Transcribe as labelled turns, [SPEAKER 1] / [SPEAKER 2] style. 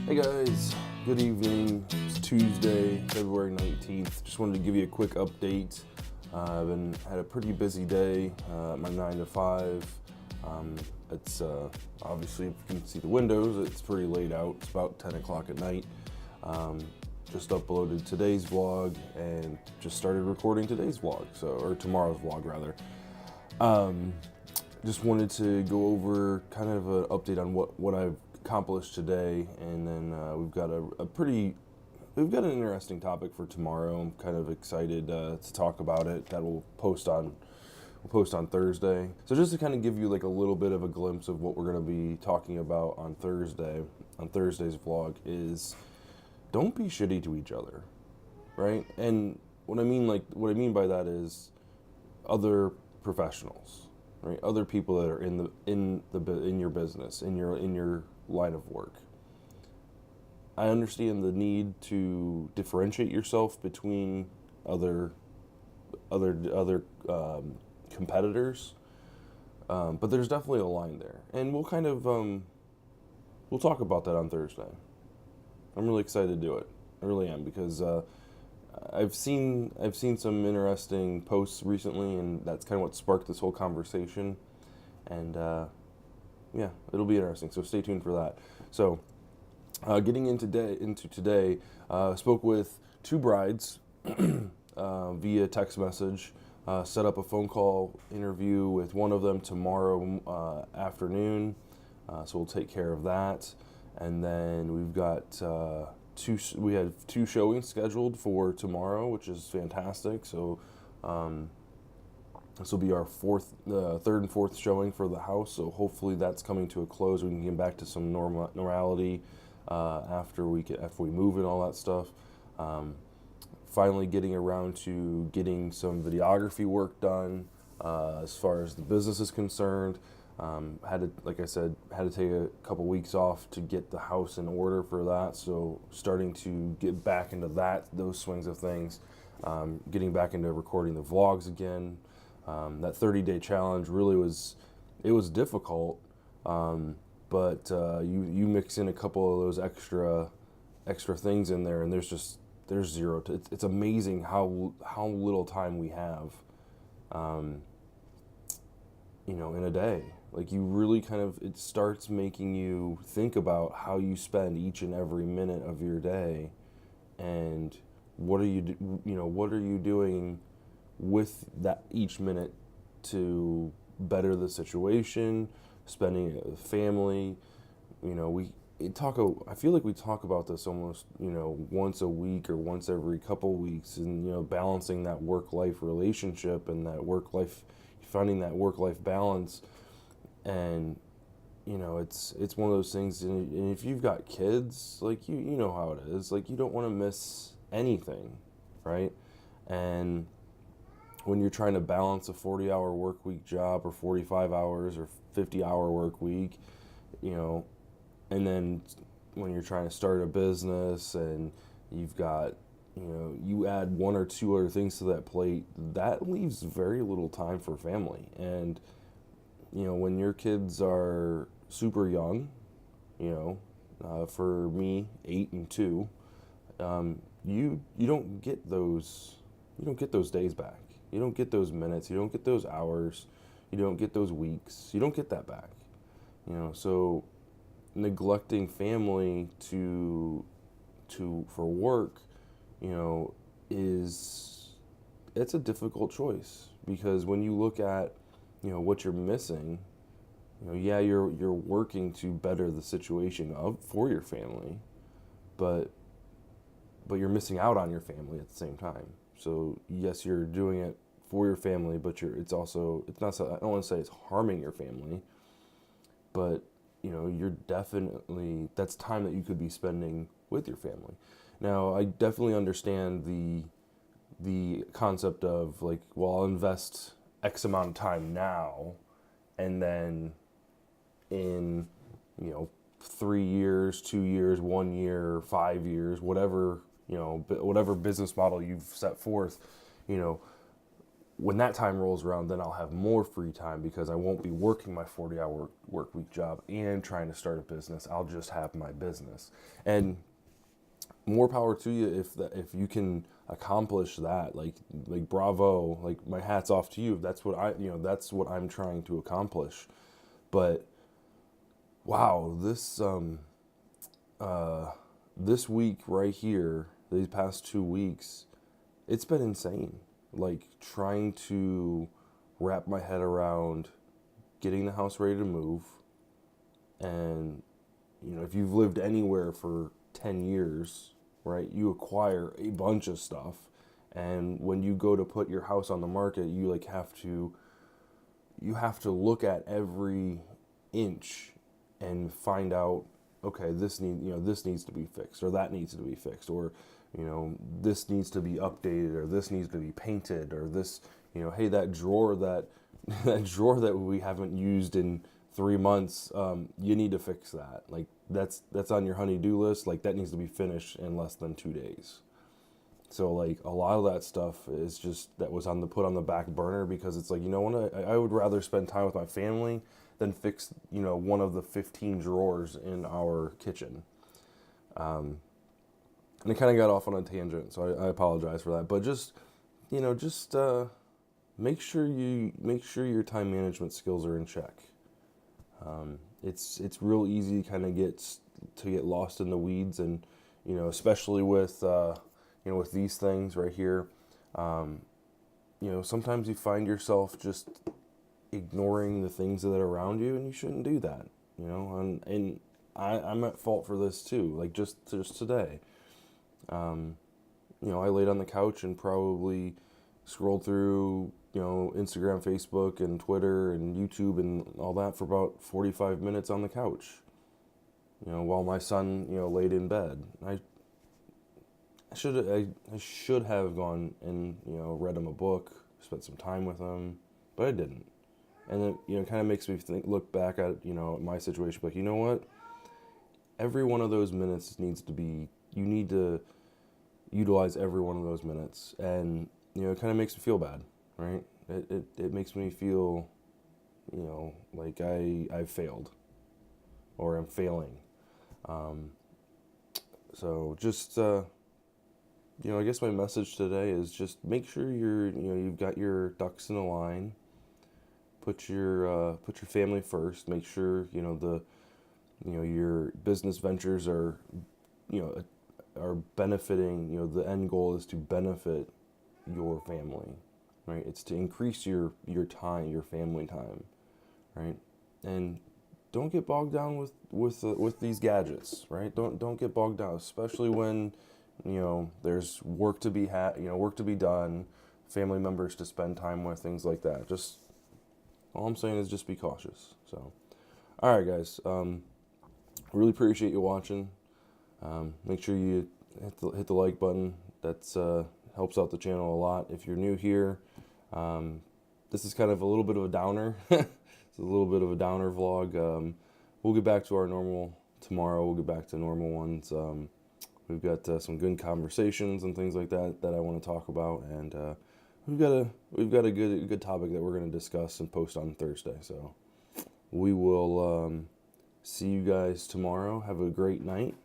[SPEAKER 1] Hey guys, good evening. It's Tuesday, February 19th. Just wanted to give you a quick update. I've had a pretty busy day, my 9 to 5. It's obviously, if you can see the windows, it's pretty late out. It's about 10 o'clock at night. Just uploaded today's vlog and just started recording today's vlog, or tomorrow's vlog rather. Just wanted to go over kind of an update on what I've accomplished today, and then we've got an interesting topic for tomorrow. I'm kind of excited to talk about it. That we'll post on Thursday. So just to kind of give you like a little bit of a glimpse of what we're going to be talking about on Thursday's vlog is don't be shitty to each other, right? And what I mean by that is other professionals, right? Other people that are in your business, in your line of work. I understand the need to differentiate yourself between other competitors, but there's definitely a line there, and we'll kind of we'll talk about that on Thursday. I'm really excited to do it. I really am, because I've seen some interesting posts recently, and that's kind of what sparked this whole conversation. And yeah, it'll be interesting. So stay tuned for that. So getting into today, spoke with two brides via text message. Set up a phone call interview with one of them tomorrow afternoon. So we'll take care of that. And then we've got we had two showings scheduled for tomorrow, which is fantastic. So this will be our third and fourth showing for the house. So hopefully that's coming to a close. We can get back to some normality after we move and all that stuff. Finally getting around to getting some videography work done as far as the business is concerned. Like I said, had to take a couple weeks off to get the house in order for that. So starting to get back into those swings of things, getting back into recording the vlogs again. That 30-day challenge really was difficult, but you mix in a couple of those extra things in there, and there's zero. It's amazing how little time we have, in a day. Like, you really it starts making you think about how you spend each and every minute of your day, and what are you doing with that each minute to better the situation, spending it with family. I feel like we talk about this almost, once a week or once every couple weeks, and, balancing that work-life relationship and finding that work-life balance. And, it's one of those things, and if you've got kids, like, you know how it is, like, you don't want to miss anything, right? And when you're trying to balance a 40-hour work week job, or 45 hours or 50-hour work week, and then when you're trying to start a business and you've got, you add one or two other things to that plate, that leaves very little time for family. And, when your kids are super young, for me, 8 and 2, you don't get those days back. You don't get those minutes. You don't get those hours. You don't get those weeks. You don't get that back. So neglecting family for work, it's a difficult choice, because when you look at, what you're missing, you're working to better the situation for your family, but you're missing out on your family at the same time. So yes, you're doing it for your family, but I don't want to say it's harming your family, but you're definitely, that's time that you could be spending with your family. Now, I definitely understand the concept of, like, well, I'll invest X amount of time now, and then in 3 years, 2 years, 1 year, 5 years, whatever business model you've set forth, when that time rolls around, then I'll have more free time because I won't be working my 40-hour work week job and trying to start a business. I'll just have my business. And more power to you if you can accomplish that. Like bravo, like my hat's off to you. That's that's what I'm trying to accomplish. But wow, this week right here, these past 2 weeks, it's been insane. Like trying to wrap my head around getting the house ready to move. And if you've lived anywhere for 10 years, right, you acquire a bunch of stuff. And when you go to put your house on the market, you have to look at every inch and find out, okay, this needs to be fixed, or that needs to be fixed, or this needs to be updated, or this needs to be painted, or this, hey, that drawer that drawer that we haven't used in 3 months, you need to fix that. Like that's on your honey-do list. Like that needs to be finished in less than 2 days. So like a lot of that stuff is just that was put on the back burner because it's like, what, I would rather spend time with my family than fix one of the 15 drawers in our kitchen. And I kind of got off on a tangent, so I apologize for that. But just make sure your time management skills are in check. It's real easy kind of to get lost in the weeds, and especially with with these things right here. Sometimes you find yourself just ignoring the things that are around you, and you shouldn't do that. And I'm at fault for this too. Like just today, I laid on the couch and probably scrolled through Instagram, Facebook, and Twitter, and YouTube, and all that for about 45 minutes on the couch. While my son laid in bed. I should have gone and read him a book, spent some time with him, but I didn't. And it kind of makes me look back at my situation, like, you know what? Every one of those minutes you need to utilize every one of those minutes, and it kind of makes me feel bad, right? It makes me feel like I've failed, or I'm failing. So just I guess my message today is just make sure you've got your ducks in a line. Put your family first. Make sure your business ventures are benefiting. The end goal is to benefit your family, right? It's to increase your time, your family time, right? And don't get bogged down with these gadgets, right? Don't get bogged down, especially when there's work to be work to be done, family members to spend time with, things like that. Just all I'm saying is just be cautious. So, all right, guys. Really appreciate you watching. Make sure you hit the like button. That's helps out the channel a lot. If you're new here, this is kind of a little bit of a downer. It's a little bit of a downer vlog. We'll get back to our normal tomorrow. We'll get back to normal ones. We've got some good conversations and things like that I want to talk about, and we've got a good topic that we're going to discuss and post on Thursday. So we will see you guys tomorrow. Have a great night.